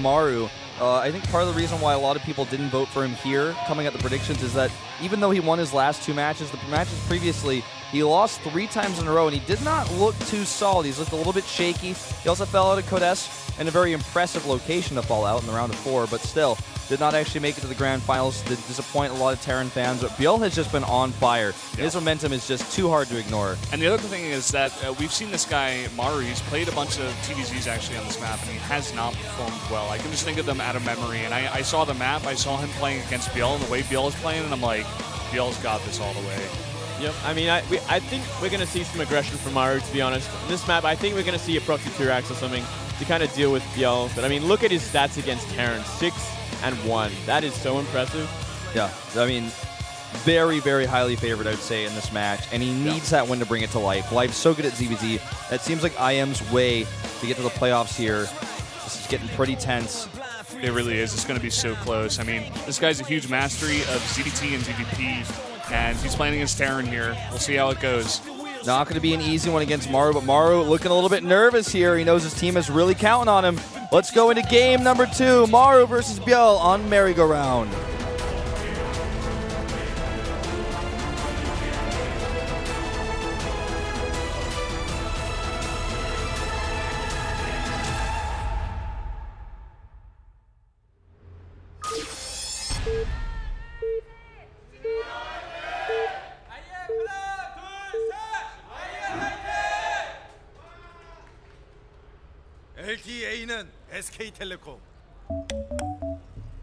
Maru. I think part of the reason why a lot of people didn't vote for him here coming at the predictions is that even though he won his last 2 matches, the matches previously, he lost 3 times in a row, and he did not look too solid. He's looked a little bit shaky. He also fell out of Code S in a very impressive location to fall out in the round of 4, but still did not actually make it to the grand finals. Did disappoint a lot of Terran fans, but ByuL has just been on fire. Yeah. His momentum is just too hard to ignore. And the other thing is that we've seen this guy, Maru, he's played a bunch of TDZs actually on this map, and he has not performed well. I can just think of them out of memory, and I saw the map, I saw him playing against ByuL and the way ByuL is playing, and I'm like, ByuL's got this all the way. Yep, I mean, I think we're going to see some aggression from Maru, to be honest. In this map, I think we're going to see a proxy 2-racks or something to kind of deal with ByuL. But I mean, look at his stats against Terran, 6 and 1. That is so impressive. Yeah, I mean, very, very highly favored, I would say, in this match. And he needs that win to bring it to life. Life's so good at ZVZ. That seems like IM's way to get to the playoffs here. This is getting pretty tense. It really is. It's going to be so close. I mean, this guy's a huge mastery of ZDT and ZVP, and he's playing against Terran here. We'll see how it goes. Not going to be an easy one against Maru, but Maru looking a little bit nervous here. He knows his team is really counting on him. Let's go into game number 2, Maru versus ByuL on merry-go-round.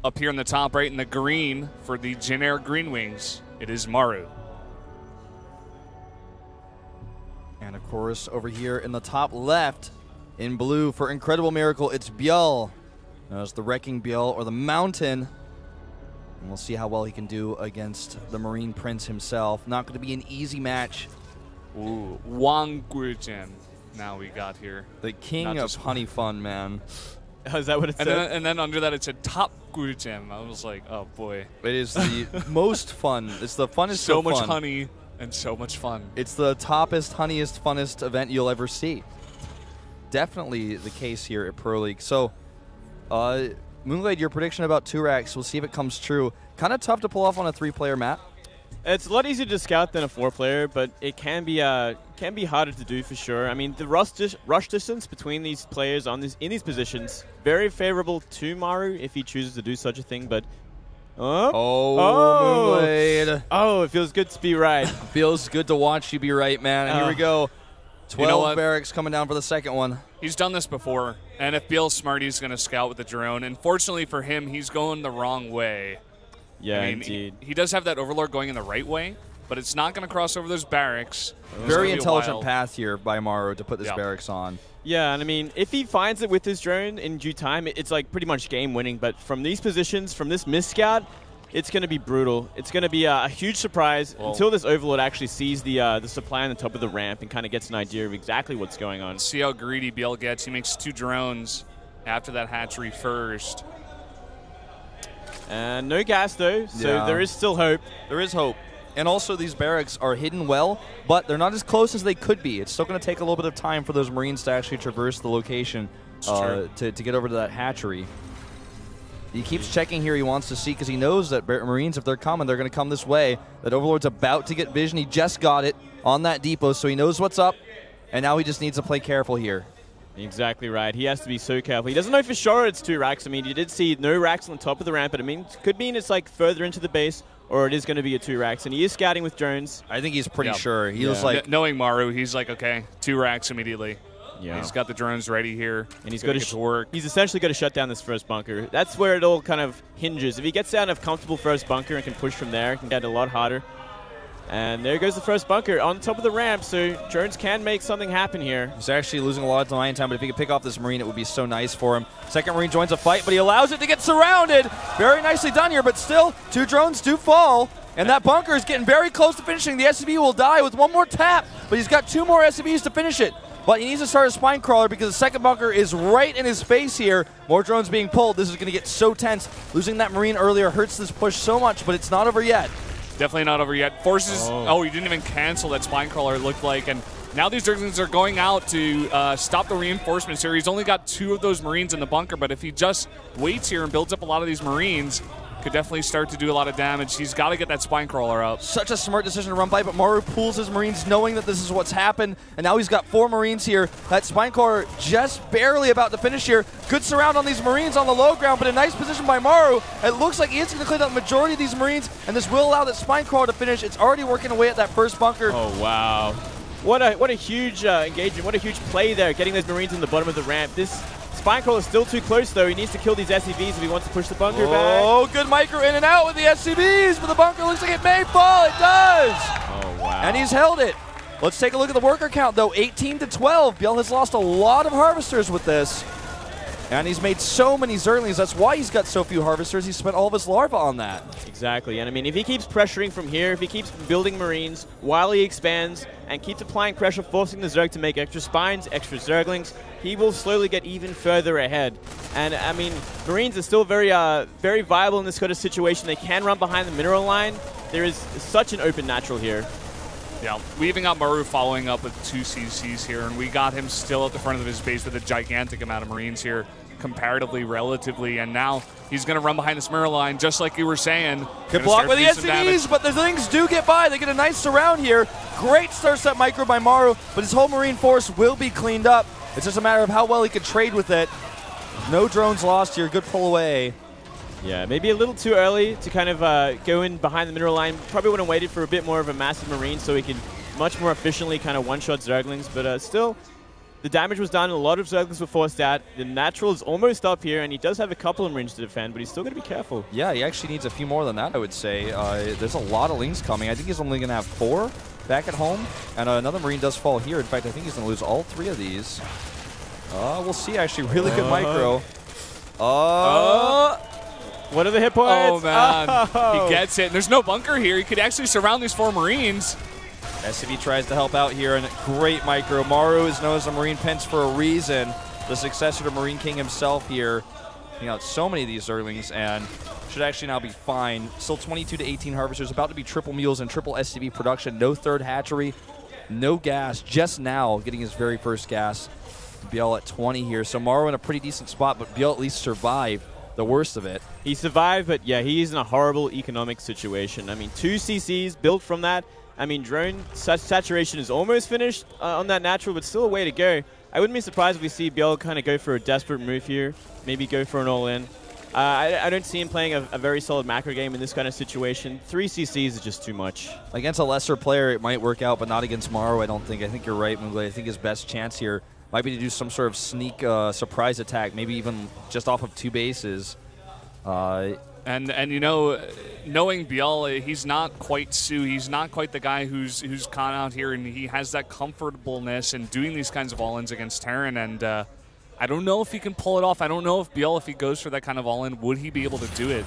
Up here in the top right in the green for the generic Green Wings, it is Maru. And of course, over here in the top left in blue for Incredible Miracle, it's ByuL. Now it's the Wrecking ByuL or the Mountain. And we'll see how well he can do against the Marine Prince himself. Not going to be an easy match. Ooh, Wang Guizhen. Now we got here. The king of honey fun, man. Is that what it said? And then under that it said Top Guizhen. I was like, oh boy. It is the most fun. It's the funnest. So much honey and so much fun. It's the toppest, honeyest, funnest event you'll ever see. Definitely the case here at Pro League. So, Moonglade, your prediction about 2-racks, we'll see if it comes true. Kind of tough to pull off on a 3-player map. It's a lot easier to scout than a 4-player, but it can be harder to do for sure. I mean, the rush distance between these players in these positions, very favorable to Maru if he chooses to do such a thing, but... Moonglade. Oh, it feels good to be right. Feels good to watch you be right, man. And here we go. 12 barracks coming down for the second one. He's done this before, and if ByuL's smart, he's going to scout with the drone. And fortunately for him, he's going the wrong way. Yeah, I mean, indeed. He does have that Overlord going in the right way, but it's not going to cross over those barracks. Very intelligent path here by Maru to put this barracks on. Yeah, and I mean, if he finds it with his drone in due time, it's like pretty much game winning. But from these positions, from this miscout, it's going to be brutal. It's going to be a huge surprise until this Overlord actually sees the supply on the top of the ramp and kind of gets an idea of exactly what's going on. See how greedy ByuL gets. He makes 2 drones after that hatchery first. And no gas, though, so there is still hope. There is hope. And also, these barracks are hidden well, but they're not as close as they could be. It's still going to take a little bit of time for those Marines to actually traverse the location to get over to that hatchery. He keeps checking here. He wants to see because he knows that Marines, if they're coming, they're going to come this way. That Overlord's about to get vision. He just got it on that depot, so he knows what's up, and now he just needs to play careful here. Exactly right. He has to be so careful. He doesn't know for sure it's 2 racks. I mean, you did see no racks on the top of the ramp, but I mean, it could mean it's like further into the base, or it is going to be a 2 racks. And he is scouting with drones. I think he's pretty sure. He was like, knowing Maru, he's like, okay, 2 racks immediately. Yeah, he's got the drones ready here, and he's got to work. He's essentially got to shut down this first bunker. That's where it all kind of hinges. If he gets down a comfortable first bunker and can push from there, it can get a lot harder. And there goes the first bunker on top of the ramp, so drones can make something happen here. He's actually losing a lot of line time, but if he could pick off this Marine, it would be so nice for him. Second Marine joins a fight, but he allows it to get surrounded. Very nicely done here, but still, 2 drones do fall. And that bunker is getting very close to finishing. The SCV will die with 1 more tap, but he's got 2 more SCVs to finish it. But he needs to start a spine crawler because the second bunker is right in his face here. More drones being pulled. This is going to get so tense. Losing that Marine earlier hurts this push so much, but it's not over yet. Definitely not over yet. Forces, he didn't even cancel that spine crawler, it looked like. And Now these Zerglings are going out to stop the reinforcements here. He's only got 2 of those Marines in the bunker, but if he just waits here and builds up a lot of these Marines, could definitely start to do a lot of damage. He's got to get that Spine Crawler out. Such a smart decision to run by, but Maru pulls his Marines knowing that this is what's happened, and now he's got 4 Marines here. That Spine Crawler just barely about to finish here. Good surround on these Marines on the low ground, but a nice position by Maru. It looks like he is going to clean up the majority of these Marines, and this will allow that Spine Crawler to finish. It's already working away at that first bunker. Oh, wow. What a huge engagement, what a huge play there, getting those Marines in the bottom of the ramp. This Spine Crawler is still too close, though. He needs to kill these SCVs if he wants to push the bunker back. Oh, good micro in and out with the SCVs, but the bunker looks like it may fall. It does. Oh, wow. And he's held it. Let's take a look at the worker count, though. 18 to 12. ByuL has lost a lot of Harvesters with this. And he's made so many Zerglings. That's why he's got so few Harvesters. He spent all of his larvae on that. Exactly. And I mean, if he keeps pressuring from here, if he keeps building Marines while he expands and keeps applying pressure, forcing the Zerg to make extra Spines, extra Zerglings, he will slowly get even further ahead. And I mean, Marines are still very viable in this kind of situation. They can run behind the mineral line. There is such an open natural here. Yeah, we even got Maru following up with 2 CCs here, and we got him still at the front of his base with a gigantic amount of Marines here, comparatively, relatively, and now he's going to run behind this mirror line, just like you were saying. Good block with the SCVs, but the things do get by. They get a nice surround here. Great start set micro by Maru, but his whole Marine force will be cleaned up. It's just a matter of how well he can trade with it. No drones lost here. Good pull away. Yeah, maybe a little too early to kind of go in behind the mineral line. Probably would have waited for a bit more of a massive Marine so he could much more efficiently kind of one-shot Zerglings. But still, the damage was done. A lot of Zerglings were forced out. The natural is almost up here, and he does have a couple of Marines to defend, but he's still going to be careful. Yeah, he actually needs a few more than that, I would say. There's a lot of Lings coming. I think he's only going to have 4 back at home, and another Marine does fall here. In fact, I think he's going to lose all 3 of these. We'll see, actually. Really good micro. What are the hit points? Oh, man. He gets it. And there's no bunker here. He could actually surround these 4 Marines. SCV tries to help out here, and great micro. Maru is known as a Marine Prince for a reason. The successor to Marine King himself here. Putting out so many of these Zerglings, and should actually now be fine. Still 22 to 18 Harvesters. About to be triple mules and triple SCV production. No third hatchery. No gas. Just now getting his very first gas. ByuL at 20 here. So Maru in a pretty decent spot, but ByuL at least survived the worst of it. He survived, but yeah, he's in a horrible economic situation. I mean, 2 CCs built from that. I mean, drone saturation is almost finished on that natural, but still a way to go. I wouldn't be surprised if we see ByuL kind of go for a desperate move here, maybe go for an all-in. I don't see him playing a very solid macro game in this kind of situation. 3 CCs is just too much. Against a lesser player, it might work out, but not against Maru, I don't think. I think you're right, Mugler. I think his best chance here might be to do some sort of sneak surprise attack, maybe even just off of 2 bases. And you know, knowing ByuL, he's not quite Sue. He's not quite the guy who's gone out here, and he has that comfortableness in doing these kinds of all-ins against Terran. And I don't know if he can pull it off. I don't know if ByuL, if he goes for that kind of all-in, would he be able to do it?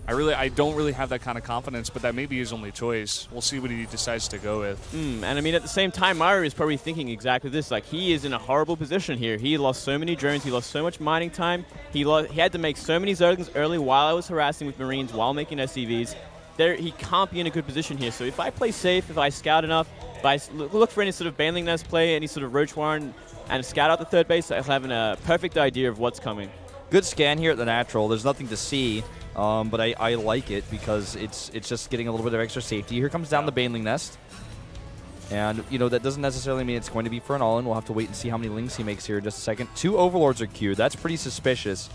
I don't really have that kind of confidence, but that may be his only choice. We'll see what he decides to go with. And I mean, at the same time, Maru is probably thinking exactly this. Like, he is in a horrible position here. He lost so many drones. He lost so much mining time. He had to make so many Zerglings early while I was harassing with Marines, while making SCVs. He can't be in a good position here. So if I play safe, if I scout enough, if I look for any sort of Baneling Nest play, any sort of Roach Warren, and scout out the third base, I'll have a perfect idea of what's coming. Good scan here at the natural. There's nothing to see. But I like it because it's just getting a little bit of extra safety. Here comes down the Baneling Nest. And, you know, that doesn't necessarily mean it's going to be for an all-in. We'll have to wait and see how many Lings he makes here in just a second. 2 Overlords are queued. That's pretty suspicious,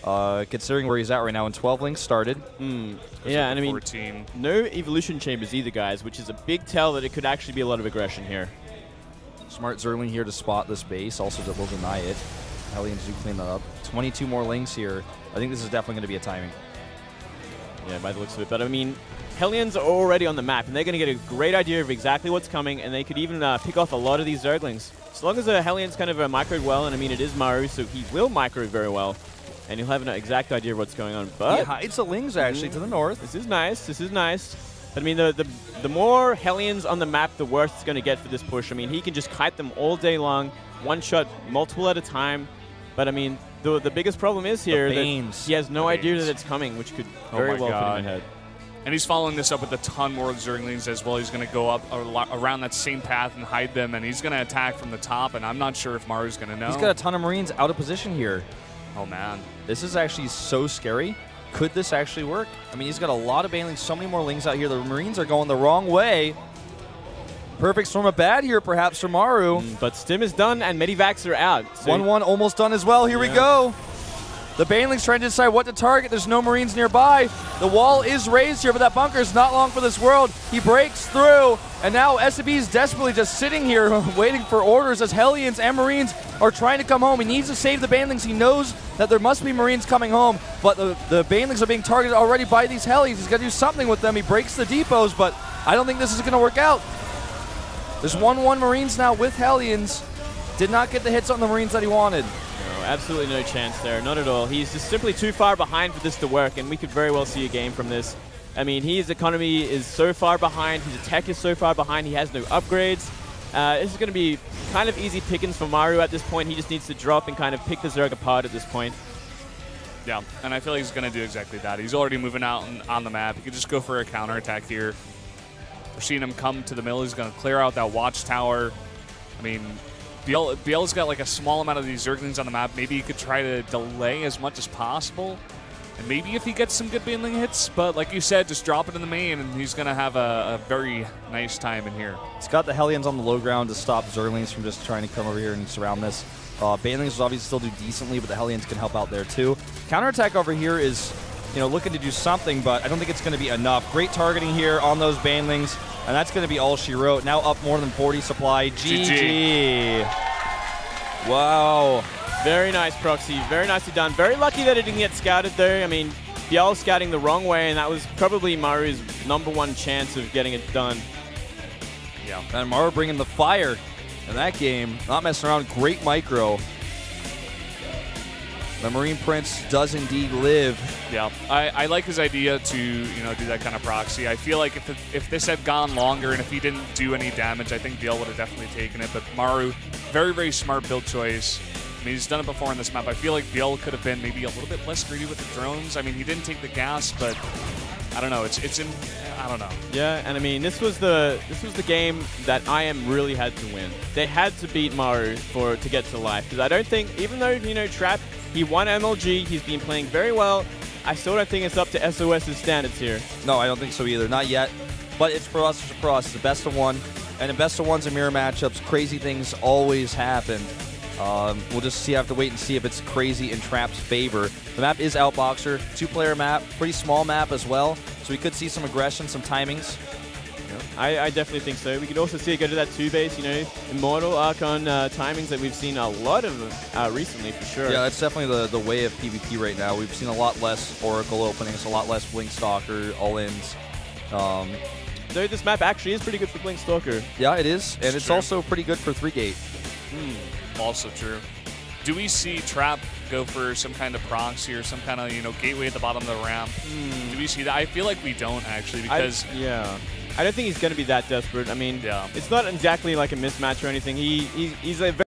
considering where he's at right now. And 12 Lings started. Yeah, and I mean, no Evolution Chambers either, guys, which is a big tell that it could actually be a lot of aggression here. Smart Zergling here to spot this base. Also, will deny it. Hellions do clean that up. 22 more Lings here. I think this is definitely going to be a timing. Yeah, by the looks of it. But, I mean, Hellions are already on the map, and they're going to get a great idea of exactly what's coming, and they could even pick off a lot of these Zerglings. As long as the Hellions kind of microed well, and, I mean, it is Maru, so he will micro very well, and he'll have an exact idea of what's going on. But he hides the Lings, actually, to the north. This is nice. This is nice. But, I mean, the more Hellions on the map, the worse it's going to get for this push. I mean, he can just kite them all day long, one-shot, multiple at a time. But, I mean, the biggest problem is here that he has no idea that it's coming, which could very well put him ahead. And he's following this up with a ton more Zerglings as well. He's going to go up around that same path and hide them, and he's going to attack from the top, and I'm not sure if Maru's going to know. He's got a ton of Marines out of position here. Oh, man. This is actually so scary. Could this actually work? I mean, he's got a lot of banelings, so many more lings out here. The Marines are going the wrong way. Perfect storm of bad here, perhaps, for Maru. But Stim is done, and Medivacs are out. 1-1 almost done as well. Here we go. The banelings trying to decide what to target. There's no Marines nearby. The wall is raised here, but that bunker is not long for this world. He breaks through, and now SCB is desperately just sitting here waiting for orders as Hellions and Marines are trying to come home. He needs to save the banelings. He knows that there must be Marines coming home, but the banelings are being targeted already by these Hellions. He's got to do something with them. He breaks the depots, but I don't think this is going to work out. There's 1-1 Marines now with Hellions. Did not get the hits on the Marines that he wanted. No, absolutely no chance there. Not at all. He's just simply too far behind for this to work, and we could very well see a game from this. I mean, his economy is so far behind. His attack is so far behind. He has no upgrades. This is going to be kind of easy pickings for Maru at this point. He just needs to drop and kind of pick the Zerg apart at this point. Yeah, and I feel like he's going to do exactly that. He's already moving out on the map. He could just go for a counterattack here. We're seeing him come to the middle. He's going to clear out that watchtower. I mean, ByuL's got like a small amount of these Zerglings on the map. Maybe he could try to delay as much as possible. And maybe if he gets some good baneling hits, but like you said, just drop it in the main, and he's going to have a very nice time in here. He's got the Hellions on the low ground to stop Zerglings from just trying to come over here and surround this. Banelings will obviously still do decently, but the Hellions can help out there too. Counterattack over here is, you know, looking to do something, but I don't think it's going to be enough. Great targeting here on those Banelings, and that's going to be all she wrote. Now up more than 40 supply. GG. Wow. Very nice, Proxy. Very nicely done. Very lucky that it didn't get scouted, though. I mean, ByuL scouting the wrong way, and that was probably Maru's #1 chance of getting it done. Yeah. And Maru bringing the fire in that game. Not messing around. Great micro. The Marine Prince does indeed live. Yeah, I like his idea to, you know, do that kind of proxy. I feel like if this had gone longer and if he didn't do any damage, I think ByuL would have definitely taken it. But Maru, very, very smart build choice. I mean, he's done it before in this map. I feel like ByuL could have been maybe a little bit less greedy with the drones. I mean, he didn't take the gas, but I don't know. It's in, I don't know. Yeah, and I mean, this was the game that IM really had to win. They had to beat Maru to get to life, because I don't think, even though, you know, Trap, he won MLG, he's been playing very well, I still don't think it's up to SOS's standards here. No, I don't think so either. Not yet. But it's for us. It's for us. It's the best of one. And in best of ones and mirror matchups, crazy things always happen. We'll just have to wait and see if it's crazy in Trap's favor. The map is Outboxer, 2-player map, pretty small map as well. So we could see some aggression, some timings. I definitely think so. We could also see it go to that 2-base, you know, Immortal Archon timings that we've seen a lot of recently, for sure. Yeah, that's definitely the way of PvP right now. We've seen a lot less Oracle openings, a lot less Blink Stalker all-ins. Though this map actually is pretty good for Blink Stalker. Yeah, it is, and it's also pretty good for 3-gate. Also true. Do we see Trap go for some kind of proxy or some kind of, you know, gateway at the bottom of the ramp? Do we see that? I feel like we don't, actually, because... I don't think he's going to be that desperate. I mean, it's not exactly like a mismatch or anything. He's a very